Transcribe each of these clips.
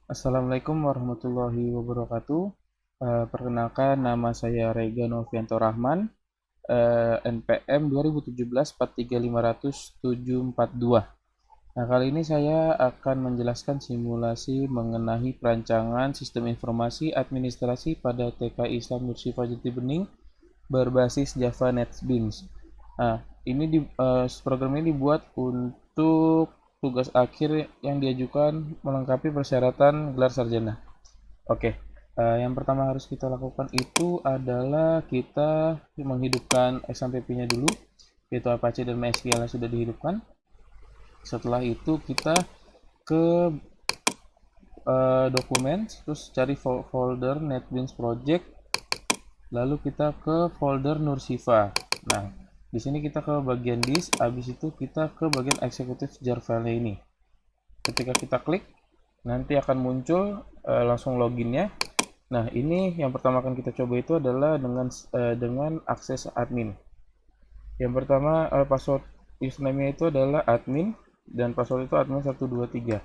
Assalamualaikum warahmatullahi wabarakatuh. Perkenalkan, nama saya Rega Novianto Rahman, NPM 2017 43500 742. Nah, kali ini saya akan menjelaskan simulasi mengenai perancangan sistem informasi administrasi pada TK Islam Nursifah Jati Bening berbasis Java NetBeans. Nah, program ini dibuat untuk tugas akhir yang diajukan melengkapi persyaratan gelar sarjana. Oke, yang pertama harus kita lakukan itu adalah kita menghidupkan XAMPP-nya dulu, yaitu Apache dan MySQL yang sudah dihidupkan. Setelah itu kita ke dokumen, terus cari folder NetBeans Project, lalu kita ke folder Nursifa. Nah, di sini kita ke bagian disk, habis itu kita ke bagian eksekutif jar file ini. Ketika kita klik, nanti akan muncul langsung loginnya. Nah, ini yang pertama akan kita coba itu adalah dengan akses admin. Yang pertama, password username-nya itu adalah admin dan password itu admin 123.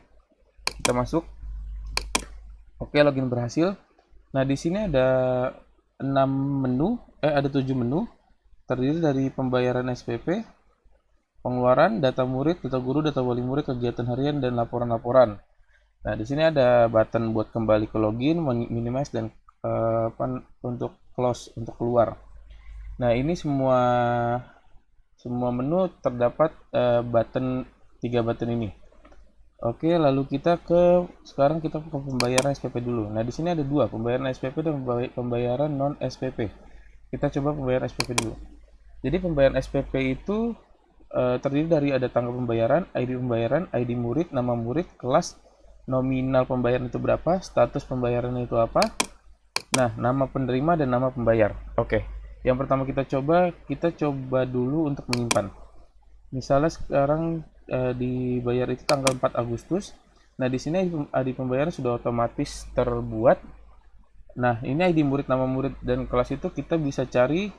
Kita masuk. Oke, login berhasil. Nah, di sini ada 7 menu terdiri dari pembayaran SPP, pengeluaran, data murid, data guru, data wali murid, kegiatan harian, dan laporan-laporan. Nah, di sini ada button buat kembali ke login, minimize, dan untuk close, untuk keluar. Nah, ini semua menu terdapat tiga button ini. Oke, lalu sekarang kita ke pembayaran SPP dulu. Nah, di sini ada dua, pembayaran SPP dan pembayaran non SPP. Kita coba pembayaran SPP dulu. Jadi pembayaran SPP itu terdiri dari ada tanggal pembayaran, ID murid, nama murid, kelas, nominal pembayaran itu berapa, status pembayaran itu apa, nah, nama penerima dan nama pembayar. Oke, yang pertama kita coba dulu untuk menyimpan. Misalnya sekarang dibayar itu tanggal 4 Agustus. Nah, di sini ID pembayaran sudah otomatis terbuat. Nah, ini ID murid, nama murid, dan kelas itu kita bisa cari.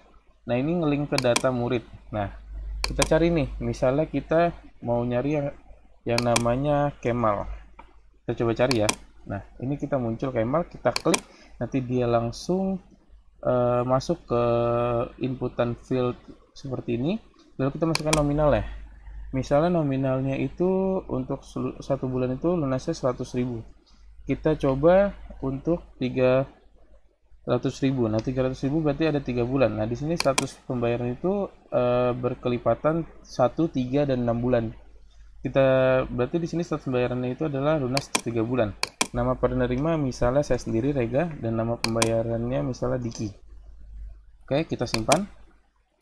Nah, ini ngelink ke data murid. Nah, kita cari nih, misalnya kita mau nyari yang namanya Kemal. Kita coba cari ya. Nah, ini kita muncul Kemal, kita klik, nanti dia langsung masuk ke inputan field seperti ini. Lalu kita masukkan nominal ya. Misalnya nominalnya itu untuk satu bulan itu lunasnya 100.000. Kita coba untuk 300.000. Nah, 300.000 berarti ada 3 bulan. Nah, di sini status pembayaran itu berkelipatan 1, 3, dan 6 bulan. Berarti di sini status pembayarannya itu adalah lunas 3 bulan. Nama penerima misalnya saya sendiri Rega dan nama pembayarannya misalnya Diki. Oke, kita simpan.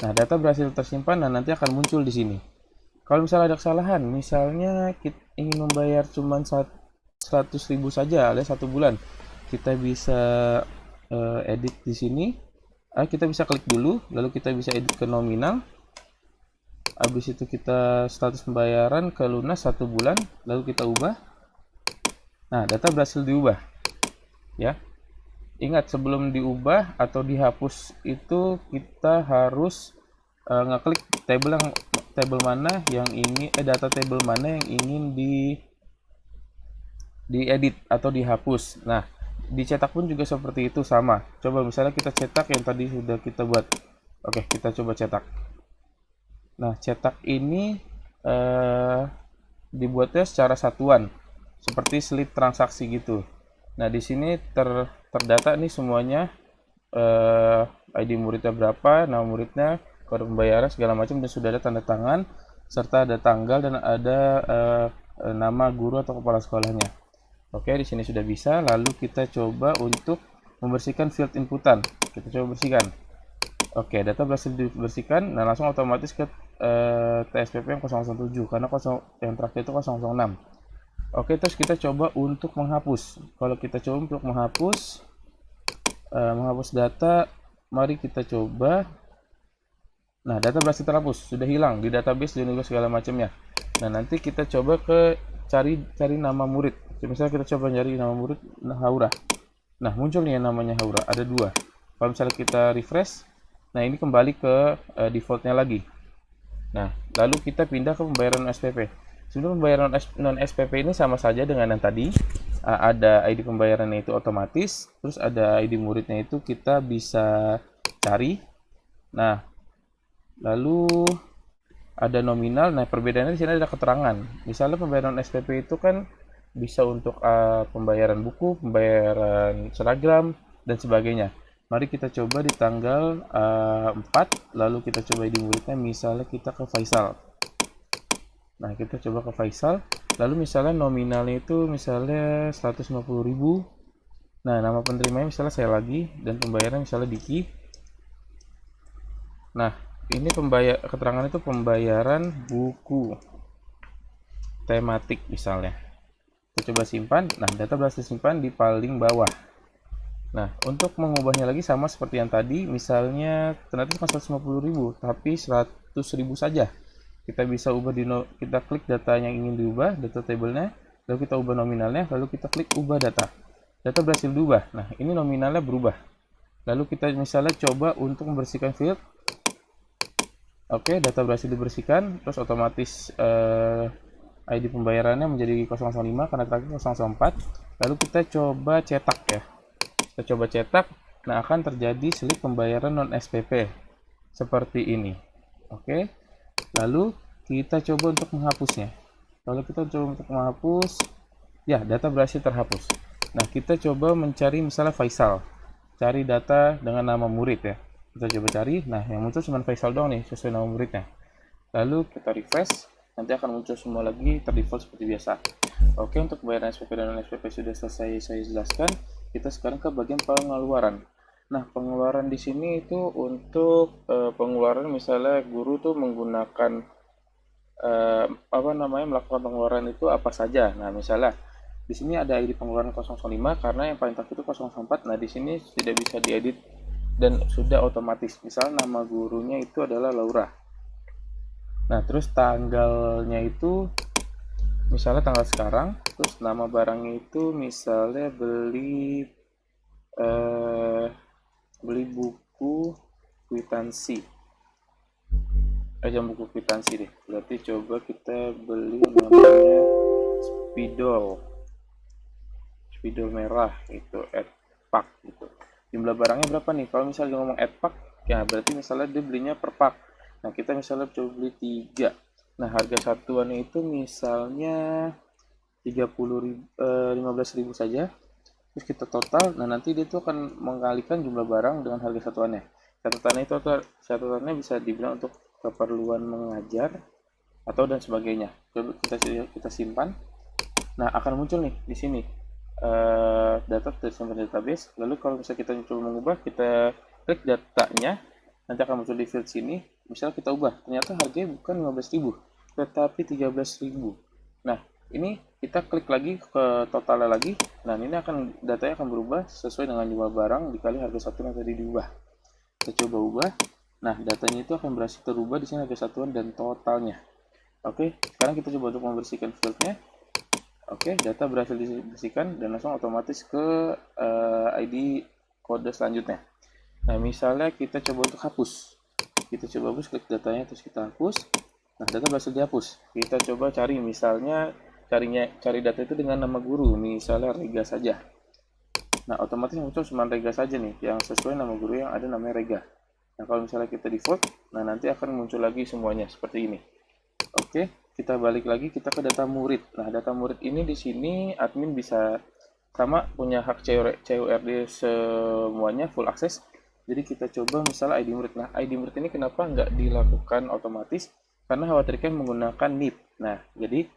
Nah, data berhasil tersimpan dan nanti akan muncul di sini. Kalau misalnya ada kesalahan, misalnya kita ingin membayar cuma 100.000 saja alias 1 bulan, kita bisa edit di sini. Kita bisa klik dulu, lalu kita bisa edit ke nominal. Habis itu kita status pembayaran ke lunas 1 bulan, lalu kita ubah. Nah, data berhasil diubah. Ya. Ingat, sebelum diubah atau dihapus itu kita harus ngeklik table mana yang ingin data table mana yang ingin diedit atau dihapus. Nah, dicetak pun juga seperti itu sama. Coba misalnya kita cetak yang tadi sudah kita buat. Oke, kita coba cetak. Nah, cetak ini dibuatnya secara satuan, seperti slip transaksi gitu. Nah, di sini terdata nih semuanya, ID muridnya berapa, nama muridnya, kode pembayaran segala macam, dan sudah ada tanda tangan serta ada tanggal dan ada nama guru atau kepala sekolahnya. Oke, di sini sudah bisa. Lalu kita coba untuk membersihkan field inputan. Kita coba bersihkan. Oke, data berhasil dibersihkan. Nah, langsung otomatis ke TSPP yang 007 karena yang terakhir itu 006. Oke, terus kita coba untuk menghapus. Kalau kita coba untuk menghapus data, mari kita coba. Nah, data berhasil terhapus, sudah hilang di database dan juga segala macamnya. Nah, nanti kita coba cari nama murid. Misalnya kita coba nyari nama murid Haura. Nah, muncul nih yang namanya Haura, ada 2. Kalau misalnya kita refresh, nah ini kembali ke defaultnya lagi. Nah, lalu kita pindah ke pembayaran SPP. Sebenarnya pembayaran non SPP ini sama saja dengan yang tadi. ada ID pembayarannya itu otomatis, terus ada ID muridnya itu kita bisa cari. Nah, lalu ada nominal. Nah, perbedaannya di sini ada keterangan. Misalnya pembayaran SPP itu kan bisa untuk pembayaran buku, pembayaran seragam, dan sebagainya. Mari kita coba di tanggal 4, lalu kita coba ID muridnya, misalnya kita ke Faisal. Nah, kita coba ke Faisal, lalu misalnya nominalnya itu misalnya 150.000. Nah, nama penerimanya misalnya saya lagi, dan pembayaran misalnya Diki. Nah, ini keterangan itu pembayaran buku tematik misalnya. Kita coba simpan. Nah, data berhasil simpan di paling bawah. Nah, untuk mengubahnya lagi sama seperti yang tadi, misalnya ternyata bukan 150.000, tapi 100.000 saja. Kita bisa ubah kita klik data yang ingin diubah, data tabelnya, lalu kita ubah nominalnya, lalu kita klik ubah data. Data berhasil diubah. Nah, ini nominalnya berubah. Lalu kita misalnya coba untuk membersihkan field. Oke, data berhasil dibersihkan, terus otomatis ID pembayarannya menjadi 005 karena terakhir 004. Lalu kita coba cetak ya. Kita coba cetak, nah akan terjadi slip pembayaran non SPP seperti ini. Oke, lalu kita coba untuk menghapusnya. Lalu kita coba untuk menghapus, ya data berhasil terhapus. Nah, kita coba mencari misalnya Faisal, cari data dengan nama murid ya. Kita coba cari, nah yang muncul cuma Faisal doang nih sesuai nama muridnya. Lalu kita refresh, nanti akan muncul semua lagi terdefault seperti biasa. Oke, untuk pembayaran SPP dan non SPP sudah selesai saya jelaskan. Kita sekarang ke bagian pengeluaran. Nah, pengeluaran di sini itu untuk pengeluaran misalnya guru tuh menggunakan melakukan pengeluaran itu apa saja. Nah, misalnya di sini ada ID pengeluaran 005 karena yang paling terakhir itu 004. Nah, di sini tidak bisa diedit dan sudah otomatis. Misalnya nama gurunya itu adalah Laura. Nah, terus tanggalnya itu misalnya tanggal sekarang, terus nama barangnya itu misalnya beli buku kwitansi. Jangan buku kwitansi deh. Berarti coba kita beli namanya spidol merah itu pack gitu. Jumlah barangnya berapa nih? Kalau misalnya dia ngomong pack, ya berarti misalnya dia belinya per pack. Nah, kita misalnya coba beli 3. Nah, harga satuannya itu misalnya 15.000 saja. Terus kita total, nah nanti dia tuh akan mengkalikan jumlah barang dengan harga satuannya. Catatannya bisa dibilang untuk keperluan mengajar atau dan sebagainya. Coba kita simpan. Nah, akan muncul nih di sini data tersimpan di database. Lalu kalau misalnya kita coba mengubah, kita klik datanya, nanti akan muncul di field sini. Misalnya kita ubah, ternyata harganya bukan 15.000, tetapi 13.000. Nah, ini kita klik lagi ke totalnya lagi. Nah, ini datanya akan berubah sesuai dengan jumlah barang dikali harga satuan yang tadi diubah. Kita coba ubah. Nah, datanya itu akan berhasil terubah di sini harga satuan dan totalnya. Oke, sekarang kita coba untuk membersihkan fieldnya. Oke, data berhasil dibersihkan dan langsung otomatis ke ID kode selanjutnya. Nah, misalnya kita coba untuk hapus. Kita coba hapus, klik datanya, terus kita hapus. Nah, data berhasil dihapus. Kita coba cari, misalnya cari data itu dengan nama guru, misalnya Rega saja. Nah, otomatis muncul cuma Rega saja nih, yang sesuai nama guru yang ada namanya Rega. Nah, kalau misalnya kita default, nah nanti akan muncul lagi semuanya seperti ini. Oke, kita balik lagi, kita ke data murid. Nah, data murid ini di sini admin bisa sama punya hak CURD semuanya full access. Jadi kita coba misalnya ID murid. Nah, ID murid ini kenapa nggak dilakukan otomatis? Karena khawatirkan menggunakan NIP. Nah, jadi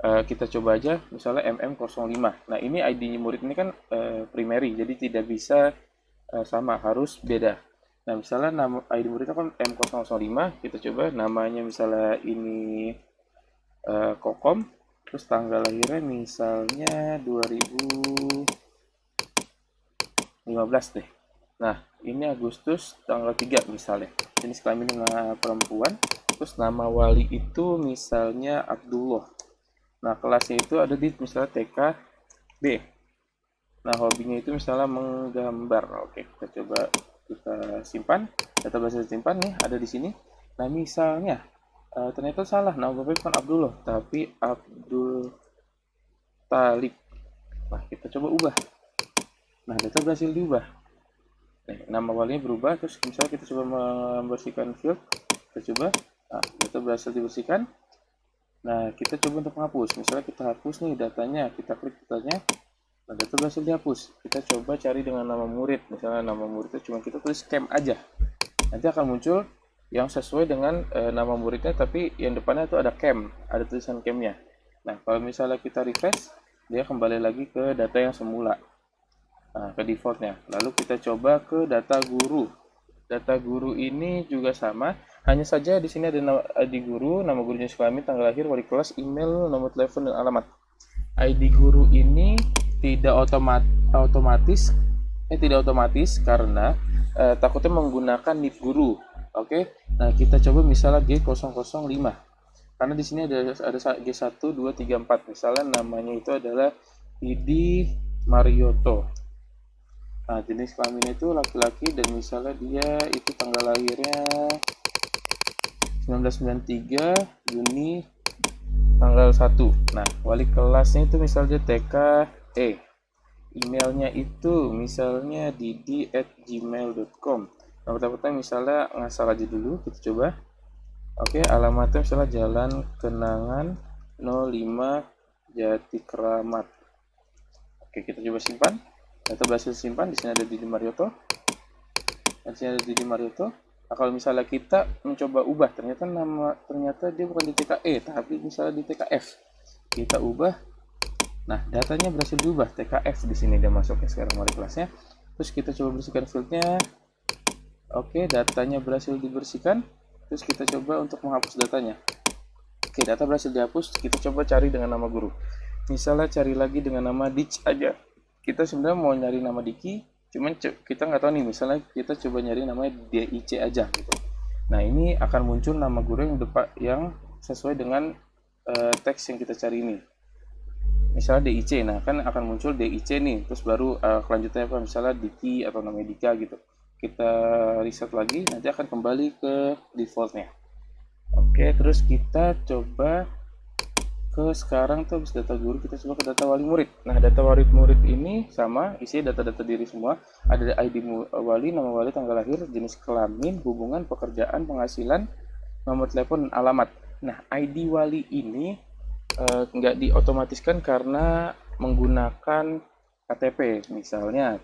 kita coba aja misalnya MM05. Nah, ini ID murid ini kan primary, jadi tidak bisa sama, harus beda. Nah, misalnya nama ID muridnya kan M005, kita coba namanya misalnya ini Kokom, terus tanggal lahirnya misalnya 2015 deh. Nah, ini Agustus tanggal 3 misalnya. Jenis kelaminnya perempuan, terus nama wali itu misalnya Abdullah. Nah, kelasnya itu ada di misalnya TK B. Nah, hobinya itu misalnya menggambar. Oke, kita simpan. Data berhasil simpan nih, ada di sini. Nah, misalnya ternyata salah. Nama bapaknya bukan Abdullah, tapi Abdul Talib. Nah, kita coba ubah. Nah, data berhasil diubah. Nama walinya berubah. Terus misalnya kita coba membersihkan field, kita coba. Nah, data berhasil dibersihkan. Nah, kita coba untuk menghapus. Misalnya kita hapus nih datanya, kita klik datanya. Nah, data berhasil dihapus. Kita coba cari dengan nama murid. Misalnya nama muridnya cuma kita tulis cam aja. Nanti akan muncul yang sesuai dengan nama muridnya, tapi yang depannya itu ada cam, ada tulisan camnya. Nah, kalau misalnya kita refresh, dia kembali lagi ke data yang semula. Nah, ke defaultnya. Lalu kita coba ke data guru. Data guru ini juga sama, hanya saja di sini ada ID guru, nama gurunya, kelamin, tanggal lahir, wali kelas, email, nomor telepon, dan alamat. ID guru ini tidak otomatis karena takutnya menggunakan NIP guru. Oke. Nah, kita coba misalnya G005. Karena di sini ada G1 2 3 4. Misalnya namanya itu adalah Didi Marioto. Nah, jenis kelaminnya itu laki-laki dan misalnya dia itu tanggal lahirnya 1993 Juni tanggal 1. Nah, wali kelasnya itu misalnya TKE. Emailnya itu misalnya didi@gmail.com. Nah, pertama misalnya ngasal aja dulu, kita coba. Oke, alamatnya misalnya Jalan Kenangan 05 Jati Keramat. Oke, kita coba simpan. Data berhasil simpan. Di sini ada Didi Marioto. Di sini ada Didi Marioto. Nah, kalau misalnya kita mencoba ubah, ternyata dia bukan di TKE, tapi misalnya di TKF. Kita ubah. Nah, datanya berhasil diubah. TKF di sini dia masuknya sekarang wali kelasnya. Terus kita coba bersihkan fieldnya. Oke, datanya berhasil dibersihkan. Terus kita coba untuk menghapus datanya. Oke, data berhasil dihapus. Kita coba cari dengan nama guru. Misalnya cari lagi dengan nama Dic aja. Kita sebenarnya mau nyari nama Diki, cuman kita nggak tahu nih. Misalnya kita coba nyari namanya DIC aja gitu. Nah, ini akan muncul nama guru yang sesuai dengan teks yang kita cari ini. Misalnya DIC, nah kan akan muncul DIC nih, terus baru kelanjutannya apa, misalnya Diki atau namanya Dika gitu. Kita reset lagi, nanti akan kembali ke defaultnya. Oke, terus kita coba ke sekarang tuh habis data guru, kita coba ke data wali murid. Nah, data wali murid ini sama, isinya data-data diri semua. Ada ID wali, nama wali, tanggal lahir, jenis kelamin, hubungan, pekerjaan, penghasilan, nomor telepon, dan alamat. Nah, ID wali ini nggak diotomatiskan karena menggunakan KTP. Misalnya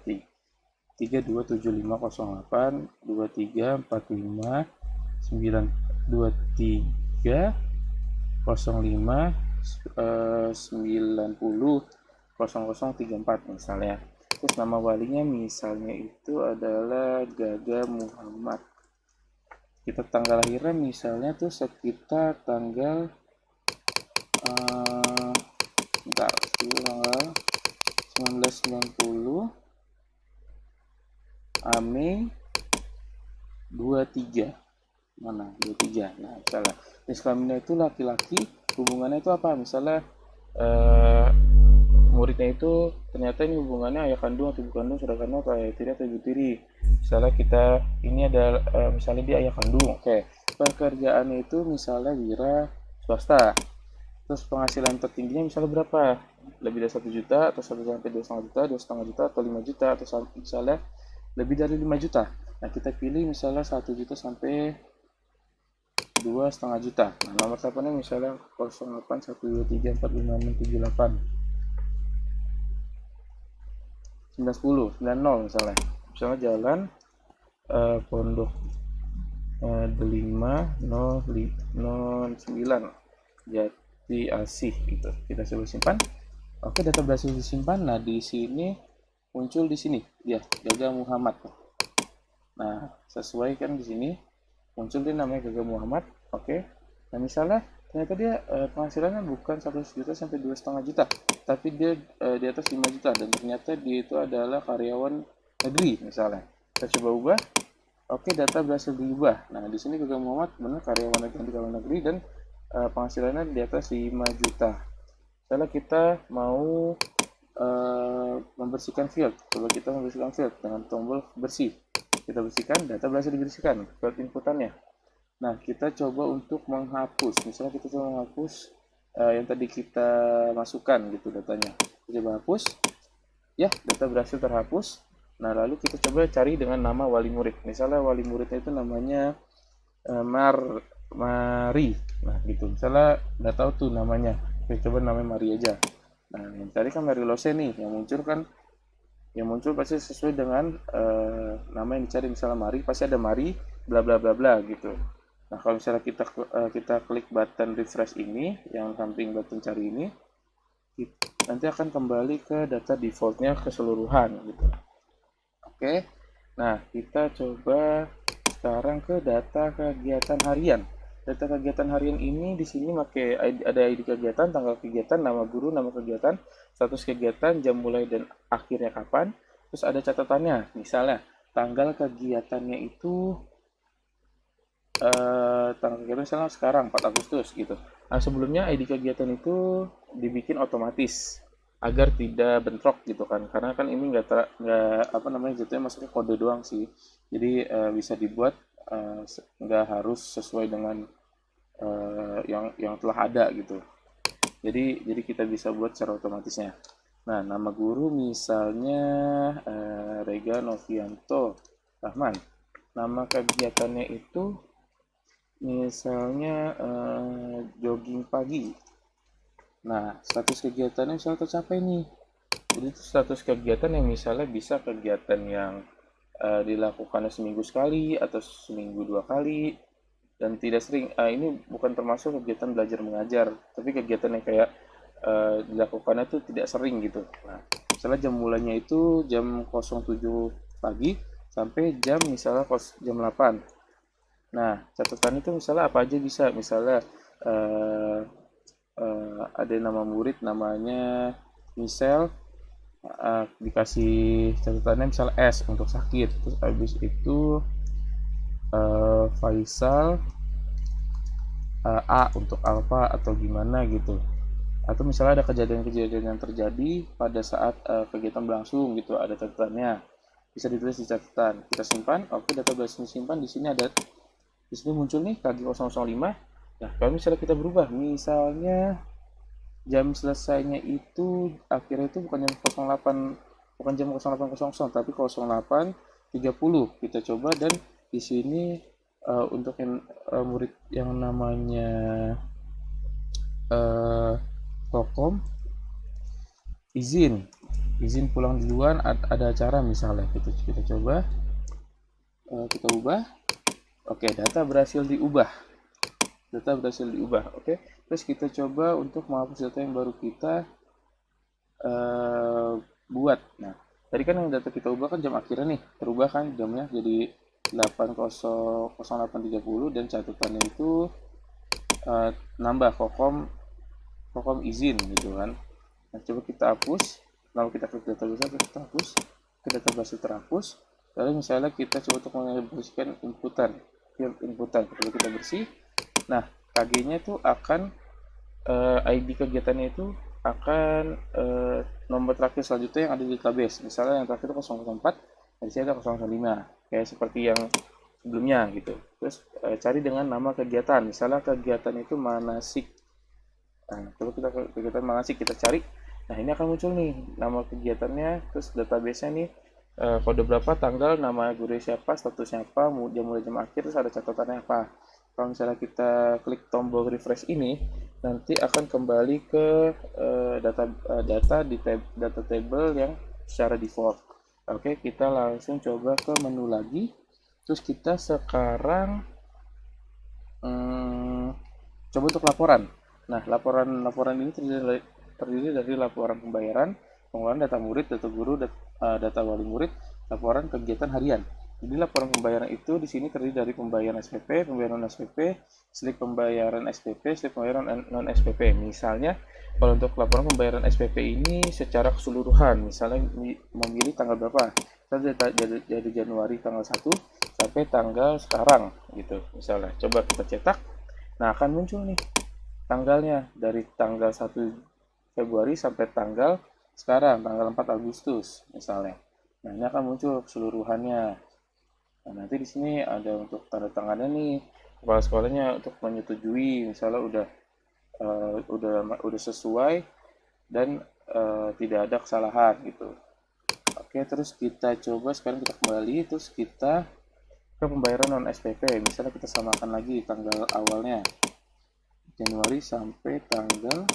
3275092345900034 misalnya. Terus nama walinya misalnya itu adalah Gaga Muhammad. Kita tanggal lahirnya misalnya tuh sekitar tanggal tanggal 1990 Mei 23. Mana 23. Nah, misalnya jenis kelaminnya itu laki-laki, hubungannya itu apa? Misalnya muridnya itu ternyata ini hubungannya ayah kandung atau ibu kandung, saudara kandung atau ayah tiri atau ibu tiri. Misalnya kita ini ada misalnya dia ayah kandung. Oke. Pekerjaannya itu misalnya wira swasta. Terus penghasilan tertingginya misalnya berapa? Lebih dari 1 juta atau 1 sampai 2,5 juta, 2,5 juta atau 5 juta atau misalnya lebih dari 5 juta. Nah, kita pilih misalnya 1 juta sampai 2,5 juta. Nah, nomor teleponnya misalnya 0812345678 910 90 misalnya. Misalnya Jalan Pondok Delima 09 Jati Asih gitu. Kita coba simpan. Oke, data berhasil disimpan. Nah, di sini muncul di sini dia Gaga Muhammad. Nah, sesuai kan di sini muncul dia namanya Gaga Muhammad. Oke. Nah, misalnya ternyata dia penghasilannya bukan 100 juta sampai 2,5 juta, tapi dia di atas 5 juta dan ternyata dia itu adalah karyawan negeri misalnya. Kita coba ubah. Oke, data berhasil diubah. Nah, di sini Gaga Muhammad benar karyawan negeri dan penghasilannya di atas 5 juta. Misalnya kita mau membersihkan field. Coba kita membersihkan field dengan tombol bersih. Kita bersihkan, data berhasil dibersihkan, field inputannya. Nah, kita coba untuk menghapus. Misalnya kita coba menghapus yang tadi kita masukkan gitu datanya. Kita coba hapus. Ya, data berhasil terhapus. Nah, lalu kita coba cari dengan nama wali murid. Misalnya wali muridnya itu namanya Mari. Nah, gitu. Misalnya nggak tahu tuh namanya. Kita coba namanya Mari aja. Nah, yang tadi kan Mary Lose nih, yang muncul pasti sesuai dengan nama yang dicari. Misalnya Mari, pasti ada Mari, bla bla bla bla gitu. Nah, kalau misalnya kita klik button refresh ini, yang samping button cari ini, nanti akan kembali ke data defaultnya keseluruhan gitu. Oke, nah kita coba sekarang ke data kegiatan harian. Data kegiatan harian ini di sini ada ID kegiatan, tanggal kegiatan, nama guru, nama kegiatan, status kegiatan, jam mulai dan akhirnya kapan. Terus ada catatannya, misalnya tanggal kegiatannya itu tanggal kegiatan misalnya sekarang 4 Agustus gitu. Nah, sebelumnya ID kegiatan itu dibikin otomatis agar tidak bentrok gitu kan. Karena kan ini nggak apa namanya jatuhnya masuknya kode doang sih. Jadi bisa dibuat nggak harus sesuai dengan yang telah ada gitu. Jadi kita bisa buat secara otomatisnya. Nah, nama guru misalnya Rega Novianto Rahman. Nama kegiatannya itu misalnya jogging pagi. Nah, status kegiatannya misalnya tercapai nih. Jadi itu status kegiatan yang misalnya bisa kegiatan yang dilakukan seminggu sekali atau seminggu 2 kali dan tidak sering. Ini bukan termasuk kegiatan belajar mengajar, tapi kegiatan yang kayak dilakukannya itu tidak sering gitu. Nah, misalnya jam mulanya itu jam 07 pagi sampai jam misalnya jam 8. Nah, catatan itu misalnya apa aja bisa. Misalnya ada nama murid namanya Michelle, dikasih catatannya misalnya S untuk sakit. Terus habis itu Faisal A untuk alfa atau gimana gitu. Atau misalnya ada kejadian-kejadian yang terjadi pada saat kegiatan berlangsung gitu, ada catatannya. Bisa ditulis di catatan. Kita simpan. Oke, database ini simpan. Di sini muncul nih KG005. Nah, kalau misalnya kita berubah, misalnya jam selesainya itu akhirnya itu bukan jam 08.00 tapi 08.30 kita coba. Dan di sini untuk yang murid yang namanya Kokom izin pulang duluan, ada acara misalnya. Kita coba kita ubah. Oke, data berhasil diubah. Oke, terus kita coba untuk menghapus data yang baru kita buat. Nah, tadi kan yang data kita ubah kan jam akhirnya nih, terubah kan jamnya jadi 08.30 dan catatannya itu nambah kokom izin gitu kan. Nah, coba kita hapus. Lalu kita klik database, kita hapus. Ke database terhapus. Lalu misalnya kita coba untuk membersihkan inputan. Kalau kita bersih, nah KG-nya itu akan ID kegiatannya itu akan nomor terakhir selanjutnya yang ada di database. Misalnya yang terakhir itu 004, di sini ada 005. Kayak seperti yang sebelumnya gitu. Terus cari dengan nama kegiatan. Misalnya kegiatan itu manasik. Nah, coba kita kegiatan manasik kita cari. Nah, ini akan muncul nih nama kegiatannya, terus database-nya nih kode berapa, tanggal, nama guru siapa, statusnya apa, jam mulai jam akhir, terus ada catatannya apa. Kalau misalnya kita klik tombol refresh ini, nanti akan kembali ke data di data table yang secara default. Oke, kita langsung coba ke menu lagi. Terus kita sekarang coba untuk laporan. Nah, laporan ini terdiri dari laporan pembayaran, pengeluaran data murid, data guru, data wali murid, laporan kegiatan harian. Jadi laporan pembayaran itu di sini terdiri dari pembayaran SPP, pembayaran non SPP, slip pembayaran SPP, slip pembayaran non SPP. Misalnya kalau untuk laporan pembayaran SPP ini secara keseluruhan, misalnya memilih tanggal berapa, dari Januari tanggal 1 sampai tanggal sekarang gitu. Misalnya coba kita cetak, nah akan muncul nih tanggalnya dari tanggal 1 Februari sampai tanggal sekarang, tanggal 4 Agustus misalnya. Nah, ini akan muncul keseluruhannya. Nah, nanti di sini ada untuk tanda tangannya nih, kepala sekolahnya untuk menyetujui misalnya udah sesuai dan tidak ada kesalahan gitu. Oke, terus kita coba sekarang kita kembali, terus kita ke pembayaran non SPP. Misalnya kita samakan lagi tanggal awalnya Januari sampai tanggal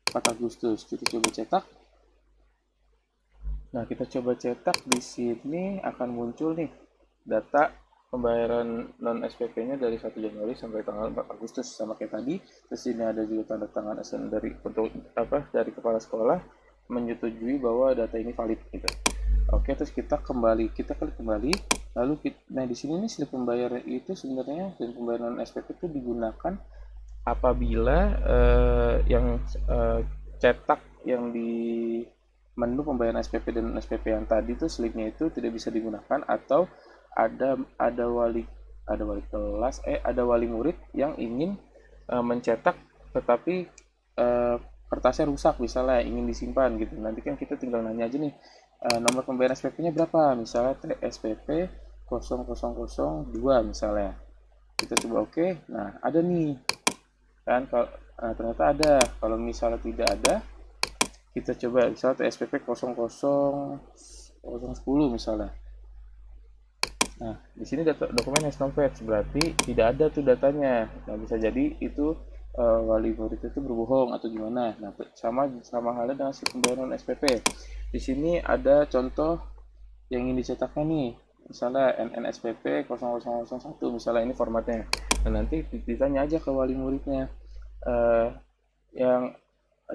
4 Agustus. Kita coba cetak. Nah, kita coba cetak, di sini akan muncul nih data pembayaran non SPP-nya dari 1 Januari sampai tanggal 4 Agustus sama kayak tadi. Terus ini ada juga tanda tangan dari dari kepala sekolah menyetujui bahwa data ini valid gitu. Oke, terus kita klik kembali. Lalu nah di sini nih slip pembayaran itu sebenarnya, slip pembayaran non SPP itu digunakan apabila yang cetak yang di menu pembayaran SPP dan SPP yang tadi tuh slipnya itu tidak bisa digunakan, atau ada wali kelas ada wali murid yang ingin mencetak tetapi kertasnya rusak misalnya, ingin disimpan gitu. Nanti kan kita tinggal nanya aja nih, nomor pembayaran SPP-nya berapa, misalnya TSPP 0002 misalnya. Kita coba oke. Nah, ada nih kan, ternyata ada. Kalau misalnya tidak ada, kita coba misalnya TSPP 00010 misalnya. Nah, di sini dokumen has no fetch, berarti tidak ada tuh datanya. Nah, bisa jadi itu wali murid itu berbohong atau gimana. Nah, sama halnya dengan si pembayaran SPP. Di sini ada contoh yang ingin dicetaknya nih. Misalnya NNSPP 0001 misalnya, ini formatnya. Nah, nanti ditanya aja ke wali muridnya, yang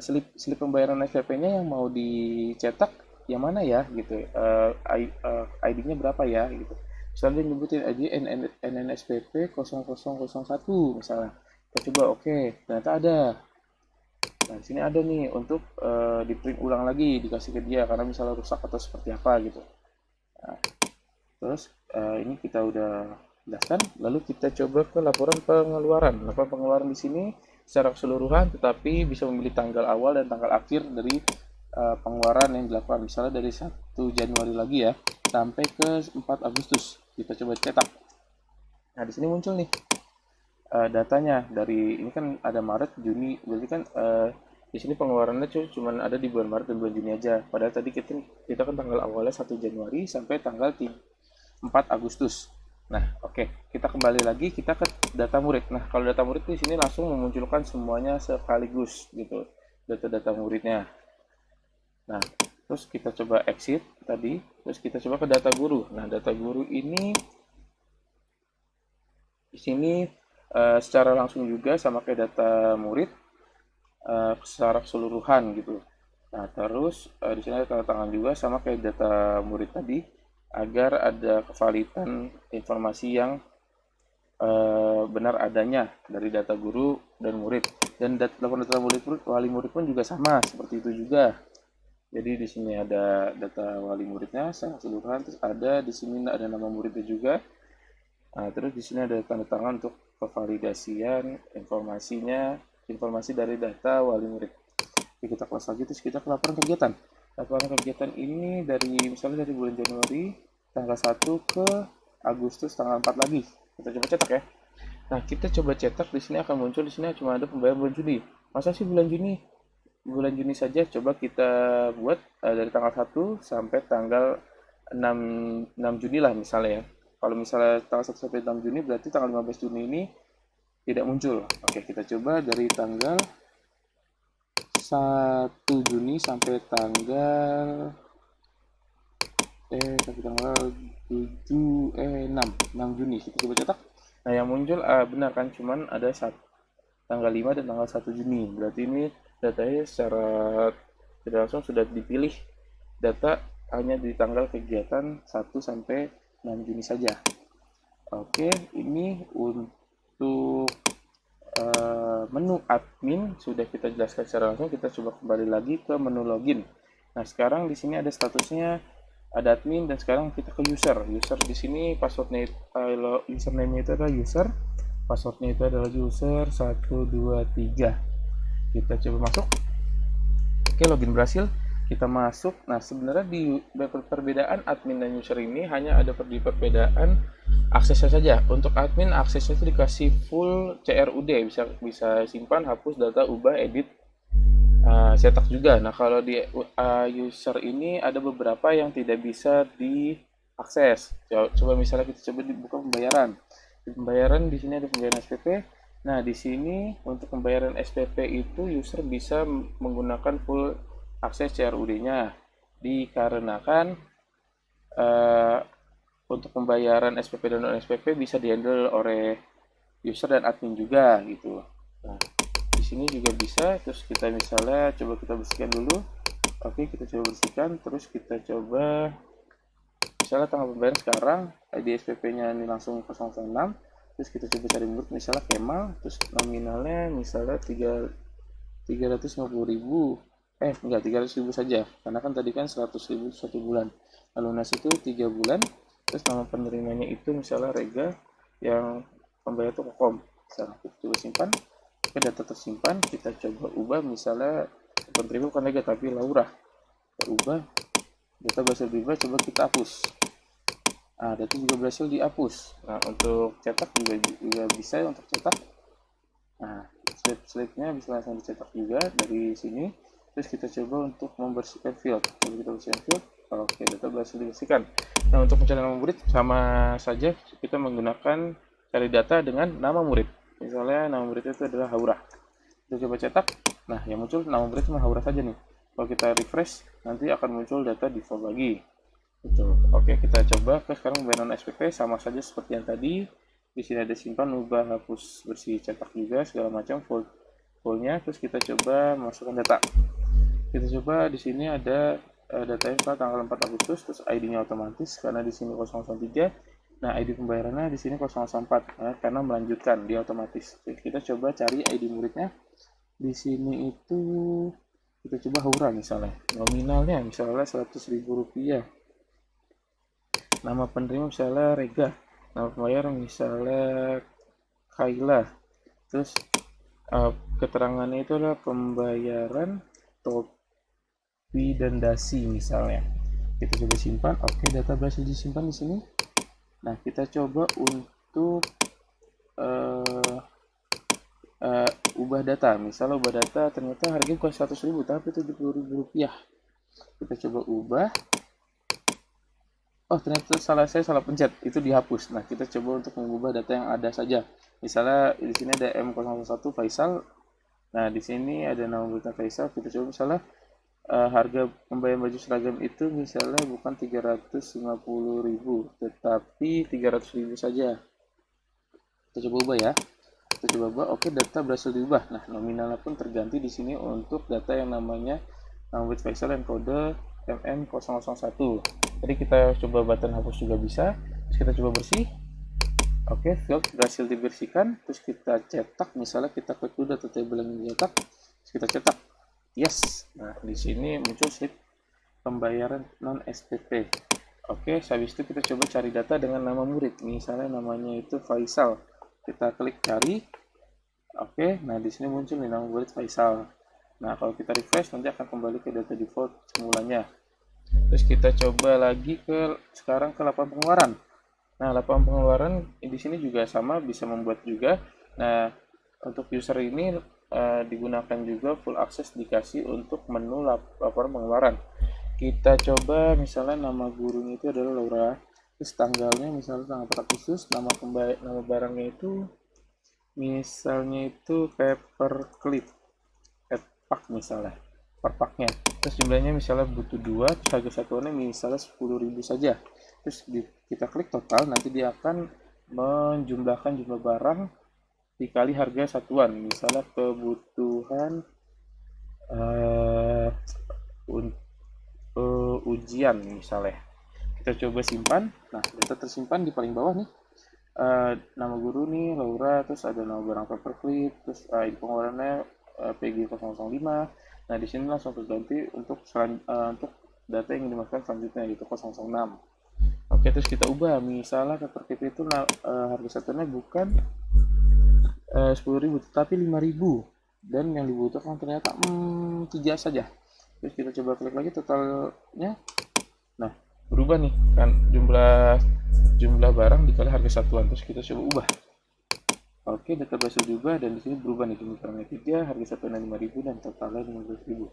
slip pembayaran SPP-nya yang mau dicetak yang mana ya gitu, ID-nya berapa ya gitu. Misalnya dia nyebutin aja NNSPP 0001 misalnya. Kita coba oke, ternyata ada. Nah, di sini ada nih untuk di print ulang lagi, dikasih ke dia karena misalnya rusak atau seperti apa gitu. Nah, terus ini kita udah jelaskan. Lalu kita coba ke laporan pengeluaran. Laporan pengeluaran di sini secara keseluruhan, tetapi bisa memilih tanggal awal dan tanggal akhir dari pengeluaran yang dilakukan. Misalnya dari 1 Januari lagi ya, sampai ke 4 Agustus. Kita coba cetak. Nah, di sini muncul nih datanya. Dari ini kan ada Maret, Juni, berarti kan di sini pengeluarannya cuma ada di bulan Maret dan bulan Juni aja. Padahal tadi kita kan tanggal awalnya 1 Januari sampai tanggal 4 Agustus. Nah, oke, kita kembali lagi, kita ke data murid. Nah, kalau data murid di sini langsung memunculkan semuanya sekaligus gitu, data-data muridnya. Nah, terus kita coba exit tadi, terus kita coba ke data guru. Nah, data guru ini di sini secara langsung juga sama kayak data murid, secara keseluruhan gitu. Nah, terus di sini ada tanda tangan juga sama kayak data murid tadi, agar ada kevalidan informasi yang benar adanya dari data guru dan murid. Dan laporan data wali murid pun juga sama seperti itu juga. Jadi di sini ada data wali muridnya secara keseluruhan, terus ada di sini ada nama muridnya juga. Nah, terus di sini ada tanda tangan untuk kevalidasian informasi dari data wali murid. Oke, kita kelas lagi, terus kita ke laporan kegiatan. Laporan kegiatan ini misalnya dari bulan Januari tanggal 1 ke Agustus tanggal 4 lagi. Kita coba cetak ya. Nah, kita coba cetak, di sini akan muncul, di sini cuma ada pembayaran bulan Juni. Masa sih bulan Juni? Bulan Juni saja coba kita buat dari tanggal 1 sampai tanggal 6 Juni lah misalnya ya. Kalau misalnya tanggal 1 sampai 6 Juni, berarti tanggal 15 Juni ini tidak muncul. Oke, kita coba dari tanggal 1 Juni sampai tanggal 6 Juni. Kita coba cetak. Nah, yang muncul benar kan, cuman ada tanggal 5 dan tanggal 1 Juni. Berarti ini datanya secara tidak langsung sudah dipilih data hanya di tanggal kegiatan 1 sampai 6 Juni saja. Oke, ini untuk menu admin sudah kita jelaskan secara langsung. Kita coba kembali lagi ke menu login. Nah, sekarang di sini ada statusnya, ada admin, dan sekarang kita ke user. User di sini passwordnya username itu adalah user, passwordnya itu adalah user 123. Kita coba masuk. Oke, login berhasil. Kita masuk. Nah, sebenarnya di perbedaan admin dan user ini hanya ada di perbedaan aksesnya saja. Untuk admin aksesnya itu dikasih full CRUD, bisa simpan, hapus data, ubah, edit cetak juga. Nah, kalau di user ini ada beberapa yang tidak bisa diakses. Coba misalnya kita coba dibuka pembayaran. Di pembayaran di sini ada pembayaran SPP. Nah, di sini untuk pembayaran SPP itu user bisa menggunakan full akses CRUD-nya. Dikarenakan eh, untuk pembayaran SPP dan non SPP bisa dihandle oleh user dan admin juga gitu. Nah, di sini juga bisa. Terus kita misalnya coba kita bersihkan dulu. Oke, kita coba bersihkan. Terus kita coba misalnya tanggal pembayaran sekarang, ID SPP-nya ini langsung 006. Terus kita coba cari murid misalnya Kemal, terus nominalnya misalnya 350.000. Enggak, 300.000 saja. Karena kan tadi kan 100.000 satu bulan. Lalu lunas itu 3 bulan. Terus nama penerimanya itu misalnya Rega, yang pembayar itu Kokom. Misalnya kita coba simpan. Oke, data tersimpan. Kita coba ubah misalnya penerima bukan Rega tapi Laura. Kita ubah. Data berhasil diubah, coba kita hapus. Data juga berhasil dihapus. Nah, untuk cetak juga bisa untuk cetak. Nah, slide-nya bisa langsung dicetak juga dari sini. Terus kita coba untuk membersihkan field. Kalau kita bersihkan field, oke, data berhasil dibersihkan. Nah, untuk mencari nama murid sama saja kita menggunakan cari data dengan nama murid. Misalnya nama murid itu adalah Haura. Kita coba cetak. Nah, yang muncul nama murid cuma Haura saja nih. Kalau kita refresh, nanti akan muncul data default lagi. Betul. Oke, kita coba ke sekarang pembayaran SPP sama saja seperti yang tadi. Di sini ada simpan, ubah, hapus, bersih, cetak juga segala macam fullnya. Terus kita coba masukkan data. Kita coba di sini ada datanya tanggal 4 Agustus, terus ID-nya otomatis karena di sini 003. Nah, ID pembayarannya di sini 004 karena melanjutkan dia otomatis. Oke, kita coba cari ID muridnya. Di sini itu kita coba Haura misalnya. Nominalnya misalnya Rp100.000. Nama penerima misalnya Rega. Nama pembayar misalnya Kaila. Terus keterangannya itu adalah pembayaran topi dan dasi misalnya. Kita coba simpan. Oke, data berhasil disimpan di sini. Nah, kita coba untuk ubah data. Misalnya ubah data ternyata harganya bukan 100.000 tapi Rp70.000. Kita coba ubah. Oh, ternyata saya salah pencet. Itu dihapus. Nah, kita coba untuk mengubah data yang ada saja. Misalnya di sini ada M01 Faisal. Nah, di sini ada nama berita Faisal. Kita coba misalnya harga pembayaran baju seragam itu misalnya bukan 350.000, tetapi 300.000 saja. Kita coba ubah ya. Kita coba ubah. Oke, data berhasil diubah. Nah, nominalnya pun terganti di sini untuk data yang namanya nama berita Faisal dan kode MM001. Jadi kita coba button hapus juga bisa. Terus kita coba bersih. Oke, field berhasil dibersihkan. Terus kita cetak. Misalnya kita klik dulu data table yang dicetak. Terus kita cetak. Yes. Nah, di sini muncul slip pembayaran non SPP. Oke, habis itu kita coba cari data dengan nama murid. Misalnya namanya itu Faisal. Kita klik cari. Oke, nah di sini muncul nama murid Faisal. Nah, kalau kita refresh nanti akan kembali ke data default semulanya. Terus kita coba lagi sekarang ke laporan pengeluaran. Nah, laporan pengeluaran di sini juga sama, bisa membuat juga. Nah, untuk user ini digunakan juga full access dikasih untuk menu laporan pengeluaran. Kita coba misalnya nama gurunya itu adalah Laura. Terus tanggalnya misalnya tanggal 4 Agustus, nama barangnya itu misalnya itu paperclip. Pak misalnya per paknya, terus jumlahnya misalnya butuh 2, terus harga satuannya misalnya 10.000 saja. Terus kita klik total, nanti dia akan menjumlahkan jumlah barang dikali harga satuan. Misalnya kebutuhan ujian misalnya. Kita coba simpan. Nah, data tersimpan di paling bawah nih. Nama guru nih Laura, terus ada nama barang paperclip, terus pengeluarannya PG 005. Nah, di sini langsung terganti untuk data yang dimasukkan selanjutnya yaitu 006. Oke, terus kita ubah. Misalnya paperclip itu harga satunya bukan 10.000 tetapi 5.000 dan yang dibutuhkan ternyata 3 saja. Terus kita coba klik lagi totalnya. Nah, berubah nih kan jumlah barang dikali harga satuan. Terus kita coba ubah. Oke, data berhasil diubah dan di sini berubah nih, jumlah barangnya 3, harga 165.000 dan totalnya 15.000.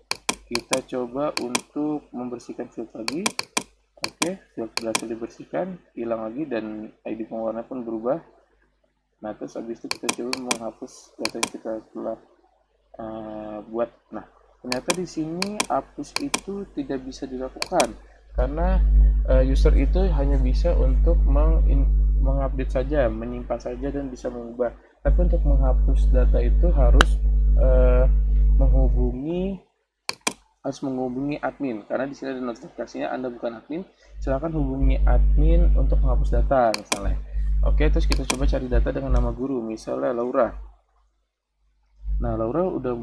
Kita coba untuk membersihkan field lagi. Oke, field berhasil dibersihkan, hilang lagi dan ID pengeluarannya pun berubah. Nah, terus habis itu kita coba menghapus data yang kita telah buat. Nah, ternyata di sini hapus itu tidak bisa dilakukan karena user itu hanya bisa untuk mengupdate saja, menyimpan saja dan bisa mengubah. Tapi untuk menghapus data itu uh, menghubungi menghubungi admin karena di sini ada notifikasinya Anda bukan admin, silakan hubungi admin untuk menghapus data misalnya. Oke, terus kita coba cari data dengan nama guru, misalnya Laura. Nah, Laura udah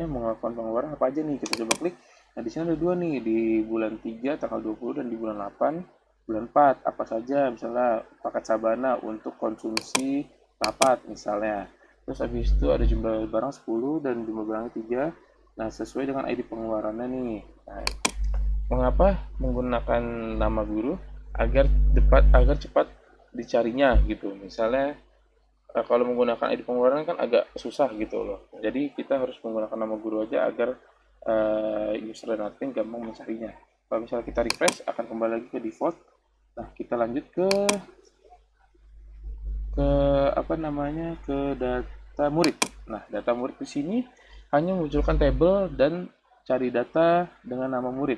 melakukan pengeluaran apa aja nih, kita coba klik. Nah, di sini ada dua nih, di bulan 3 tanggal 20 dan di bulan 8 bulan 4 apa saja, misalnya paket Sabana untuk konsumsi rapat misalnya. Terus habis itu ada jumlah barang 10 dan jumlah barangnya 3. Nah, sesuai dengan ID pengeluarannya nih. Nah, mengapa menggunakan nama guru? Agar cepat dicarinya gitu. Misalnya kalau menggunakan ID pengeluaran kan agak susah gitu loh. Jadi kita harus menggunakan nama guru aja agar user dan admin gampang mencarinya. Kalau misalnya kita refresh akan kembali lagi ke default. Nah, kita lanjut ke data murid. Nah, data murid di sini hanya munculkan tabel dan cari data dengan nama murid.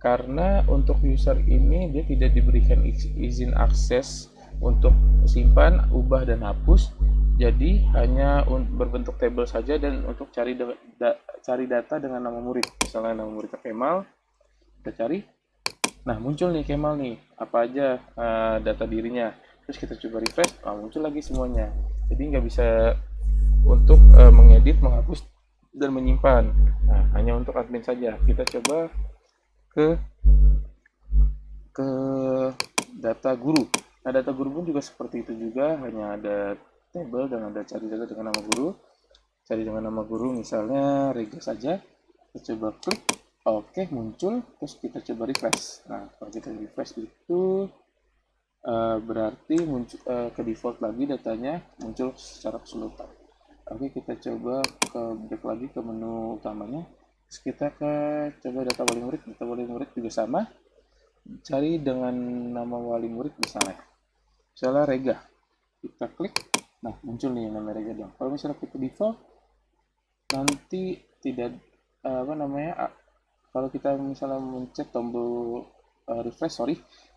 Karena untuk user ini dia tidak diberikan izin akses untuk simpan, ubah dan hapus. Jadi hanya berbentuk tabel saja dan untuk cari data dengan nama murid. Misalnya nama muridnya Kemal, kita cari. Nah, muncul nih Kemal nih, apa aja data dirinya. Terus kita coba refresh, muncul lagi semuanya. Jadi nggak bisa untuk mengedit, menghapus, dan menyimpan. Nah, hanya untuk admin saja. Kita coba ke data guru. Nah, data guru pun juga seperti itu juga, hanya ada tabel dan ada cari data dengan nama guru. Cari dengan nama guru misalnya Rega saja. Kita coba klik, oke, muncul. Terus kita coba refresh. Nah, kalau kita refresh itu berarti muncul ke default lagi, datanya muncul secara keseluruhan. Oke, kita coba back lagi ke menu utamanya. Terus kita coba data wali murid. Data wali murid juga sama, cari dengan nama wali murid misalnya Rega, kita klik. Nah, muncul nih nama Rega dong. Kalau misalnya kita default nanti tidak kalau kita misalnya mencet tombol refresh,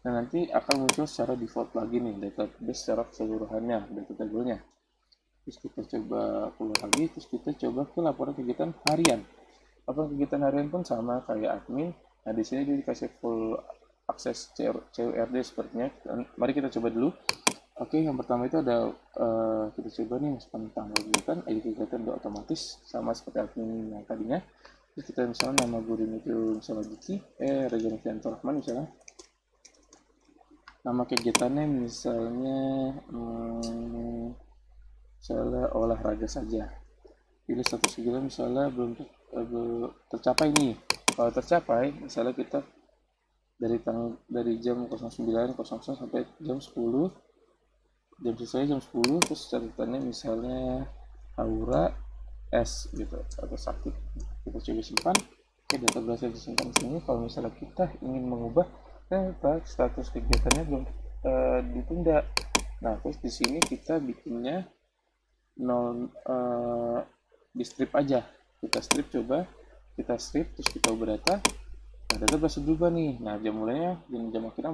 nah nanti akan muncul secara default lagi nih database secara keseluruhannya, data tabelnya. Terus kita coba keluar lagi, terus kita coba ke laporan kegiatan harian. Laporan kegiatan harian pun sama kayak admin. Nah, di sini dia dikasih full akses CURD sepertinya. Mari kita coba dulu. Oke, yang pertama itu ada kita coba nih masukkan tanggal kegiatan, ID kegiatan udah otomatis sama seperti admin yang tadinya. Terus kita misalnya nama gurunya itu misalnya Diki, Rega Novianto Rahman misalnya. Nama kegiatannya misalnya olahraga saja. Pilih status kegiatan misalnya belum tercapai nih. Kalau tercapai, misalnya kita dari jam 09.00 sampai jam 10, jam selesai jam 10, terus catatannya misalnya Aura S gitu atau sakit. Kita coba simpan. Oke, data berhasil disimpan di sini. Kalau misalnya kita ingin mengubah, status kegiatannya belum ditunda. Nah, terus di sini kita bikinnya di strip aja. Kita strip, terus kita ubah data. Nah, data berhasil berubah nih. Nah, jam mulainya jam akhirnya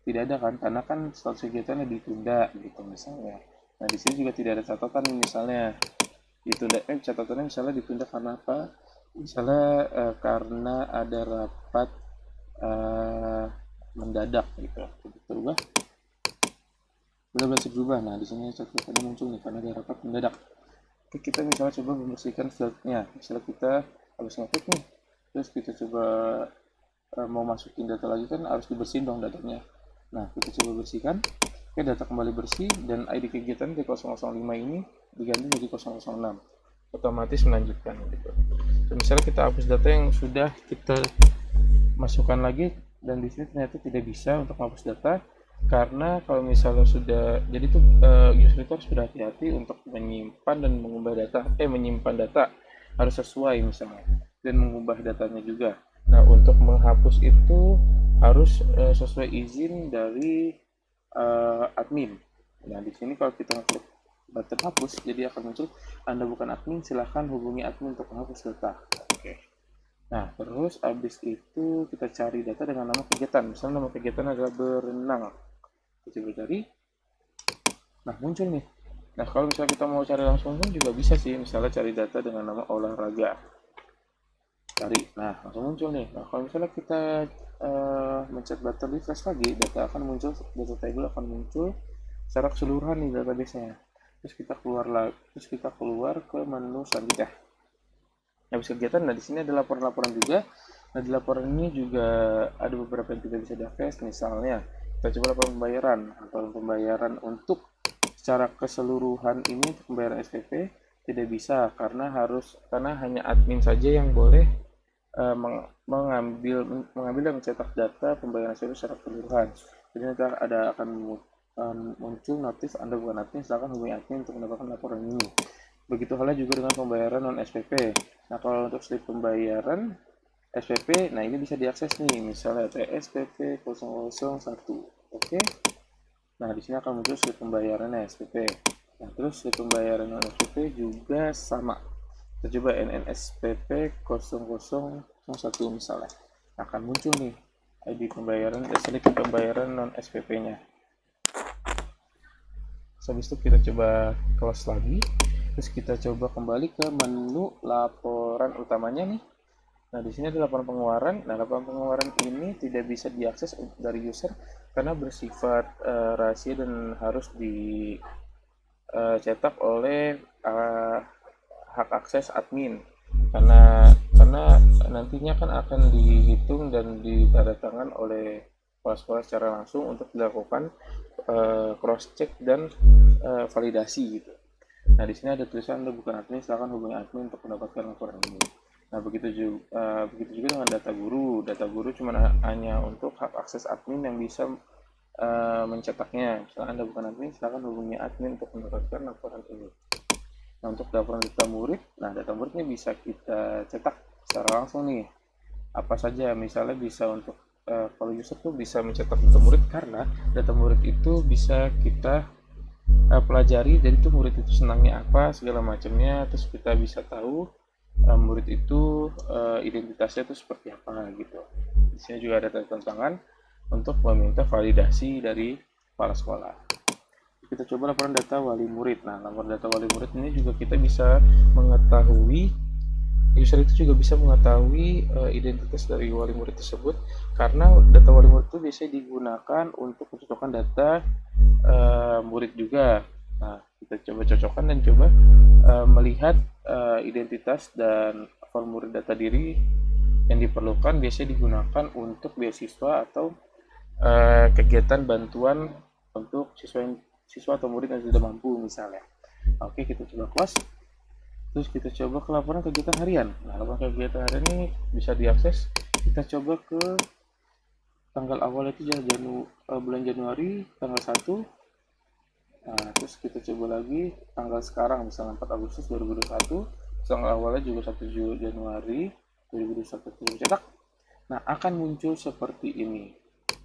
tidak ada kan, karena kan status kegiatannya ditunda gitu misalnya. Nah, di sini juga tidak ada catatan nih, misalnya ditunda, catatannya misalnya ditunda karena apa? Misalnya karena ada rapat mendadak gitu. Berubah. Sudah berhasil berubah. Nah, di sini catatannya muncul nih karena ada rapat mendadak. Oke, kita misalnya coba membersihkan fieldnya. Misalnya kita habis ngeklik nih, terus kita coba mau masukin data lagi kan harus dibersihin dong datanya. Nah, kita coba bersihkan. Oke, data kembali bersih dan ID kegiatan di 005 ini diganti menjadi 006. Otomatis melanjutkan gitu. Dan misalnya kita hapus data yang sudah kita masukkan lagi dan di sini ternyata tidak bisa untuk menghapus data. Karena kalau misalnya sudah, jadi tuh user itu harus berhati-hati untuk menyimpan dan mengubah data, menyimpan data harus sesuai misalnya, dan mengubah datanya juga. Nah, untuk menghapus itu harus sesuai izin dari admin. Nah, di sini kalau kita klik button hapus, jadi akan muncul Anda bukan admin, silahkan hubungi admin untuk menghapus data. Oke. Nah, terus habis itu kita cari data dengan nama kegiatan. Misalnya nama kegiatan adalah berenang. Kita coba cari. Nah, muncul nih. Nah, kalau misalnya kita mau cari langsung pun juga bisa sih. Misalnya cari data dengan nama olahraga. Cari. Nah, langsung muncul nih. Nah, kalau misalnya kita mencet button refresh lagi, data akan muncul, data table akan muncul secara keseluruhan nih database-nya. Terus kita keluar ke menu selanjutnya. Habis kegiatan, nah di sini ada laporan-laporan juga. Nah di laporan ini juga ada beberapa yang tidak bisa diakses. Misalnya kita coba laporan pembayaran untuk secara keseluruhan ini untuk pembayaran SPP tidak bisa karena hanya admin saja yang boleh mengambil dan mencetak data pembayaran SPP secara keseluruhan. Jadi nanti akan muncul notif Anda bukan admin, silakan hubungi admin untuk mendapatkan laporan ini. Begitu halnya juga dengan pembayaran non SPP. Nah, kalau untuk slip pembayaran SPP, nah ini bisa diakses nih, misalnya TSPP 001. Oke. Nah, di sini akan muncul slip pembayarannya SPP. Nah, terus slip pembayaran non SPP juga sama. Kita coba NNSPP 0001 misalnya. Akan muncul nih ID pembayaran, slip pembayaran non SPP-nya. Habis itu kita coba close lagi. Terus kita coba kembali ke menu laporan utamanya nih. Nah, di sini ada laporan pengeluaran. Nah, laporan pengeluaran ini tidak bisa diakses dari user karena bersifat rahasia dan harus dicetak oleh hak akses admin. Karena nantinya kan akan dihitung dan ditandatangan oleh kepala sekolah secara langsung untuk dilakukan cross check dan validasi gitu. Nah, di sini ada tulisan Anda bukan admin, silakan hubungi admin untuk mendapatkan laporan ini. Nah, begitu juga dengan data guru. Data guru cuma hanya untuk hak akses admin yang bisa mencetaknya. Misalnya Anda bukan admin, silakan hubungi admin untuk mendapatkan laporan ini. Nah, untuk laporan data murid, data muridnya bisa kita cetak secara langsung nih. Apa saja, misalnya bisa untuk kalau user tuh bisa mencetak data murid karena data murid itu bisa kita pelajari, jadi tuh murid itu senangnya apa segala macamnya, terus kita bisa tahu murid itu identitasnya itu seperti apa gitu. Di sini juga ada tantangan untuk meminta validasi dari kepala sekolah. Kita coba laporan data wali murid. Nah, laporan data wali murid ini juga kita bisa mengetahui, user itu juga bisa mengetahui identitas dari wali murid tersebut karena data wali murid itu biasanya digunakan untuk mencocokkan data murid juga. Nah, kita coba cocokkan dan coba melihat identitas dan formulir data diri yang diperlukan biasanya digunakan untuk beasiswa atau kegiatan bantuan untuk siswa atau murid yang tidak mampu misalnya. Oke, kita coba close. Terus kita coba ke laporan kegiatan harian. Nah, laporan kegiatan harian ini bisa diakses. Kita coba ke tanggal awal itu bulan Januari tanggal 1. Nah, terus kita coba lagi tanggal sekarang, misalnya 4 Agustus 2021, tanggal awalnya juga 1 Januari 2021 cetak. Nah, akan muncul seperti ini.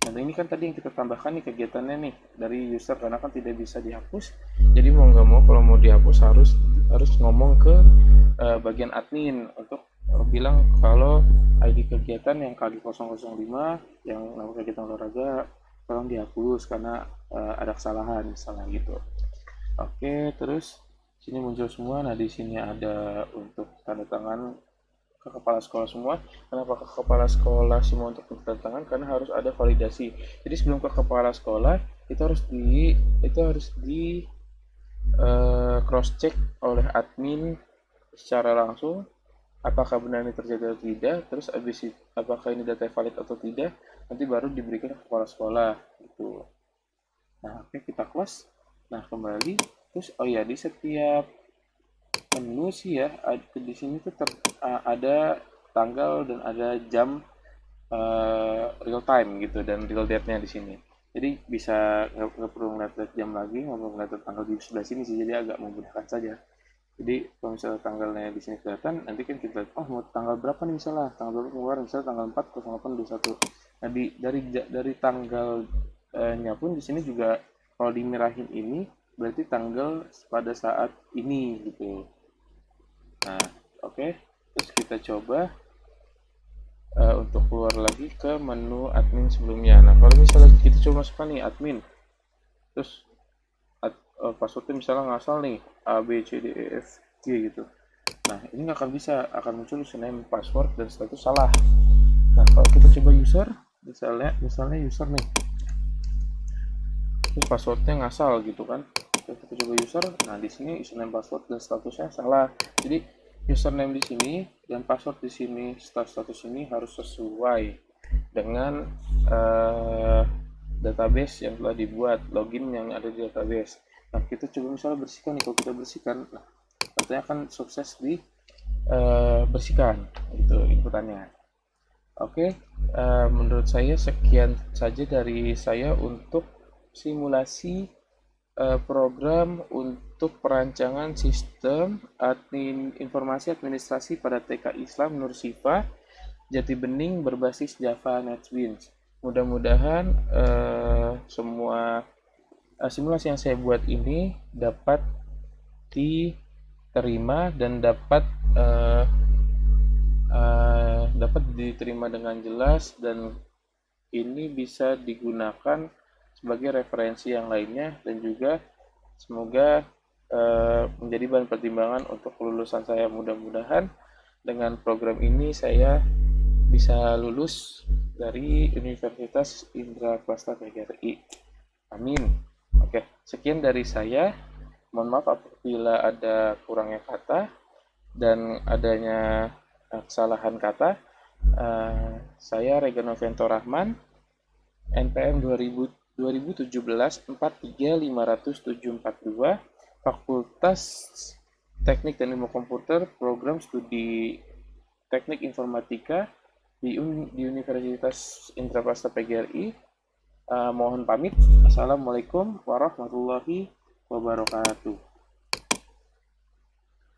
Nah, ini kan tadi yang kita tambahkan nih kegiatannya nih dari user karena kan tidak bisa dihapus. Jadi mau nggak mau kalau mau dihapus harus ngomong ke bagian admin untuk bilang kalau ID kegiatan yang kali 005 yang nama kegiatan olahraga tolong dihapus karena ada kesalahan misalnya gitu. Oke, terus sini muncul semua. Nah, di sini ada untuk tanda tangan ke kepala sekolah semua. Kenapa ke kepala sekolah semua untuk tanda tangan? Karena harus ada validasi. Jadi sebelum ke kepala sekolah itu harus di cross check oleh admin secara langsung apakah benar ini terjadi atau tidak, terus habis itu apakah ini data valid atau tidak, nanti baru diberikan ke kepala sekolah gitu. Nah, oke, kita close. Nah, kembali terus di setiap menu sih ya di sini tuh ada tanggal dan ada jam real time gitu dan real date-nya di sini. Jadi bisa nggak perlu ngeliat jam lagi, nggak perlu ngeliat tanggal di sebelah sini sih, jadi agak memudahkan saja. Jadi kalau misalnya tanggalnya di sini kelihatan, nanti kan kita oh mau tanggal berapa nih, misalnya tanggal berapa keluar, misalnya tanggal 4 08 21. Nah dari tanggalnya pun di sini juga kalau dimerahin ini berarti tanggal pada saat ini gitu. Nah, oke. Terus kita coba untuk keluar lagi ke menu admin sebelumnya. Nah, kalau misalnya kita coba masukkan nih admin, terus passwordnya misalnya ngasal nih A B C D E F G gitu. Nah, ini nggak akan bisa, akan muncul username, password, dan setelah itu salah. Nah, kalau kita coba user, misalnya user nih, terus passwordnya ngasal gitu kan. Kita coba user, nah di sini username, password, dan statusnya salah. Jadi username di sini dan password di sini, status ini harus sesuai dengan database yang telah dibuat, login yang ada di database. Nah, kita coba misalnya bersihkan nih, kalau kita bersihkan, nah, katanya akan sukses di bersihkan itu inputannya. Oke, menurut saya sekian saja dari saya untuk simulasi program untuk perancangan sistem informasi administrasi pada TK Islam Nur Sifa Jati Bening berbasis Java NetBeans. Mudah-mudahan semua simulasi yang saya buat ini dapat diterima dan dapat diterima dengan jelas, dan ini bisa digunakan sebagai referensi yang lainnya, dan juga semoga menjadi bahan pertimbangan untuk kelulusan saya. Mudah-mudahan dengan program ini saya bisa lulus dari Universitas Indraprasta PGRI. Amin. Oke, sekian dari saya. Mohon maaf apabila ada kurangnya kata dan adanya kesalahan kata. Saya Rega Novento Rahman, NPM 2017 4350742, Fakultas Teknik dan Ilmu Komputer, Program Studi Teknik Informatika di Universitas Indraprasta PGRI. Mohon pamit. Assalamualaikum warahmatullahi wabarakatuh.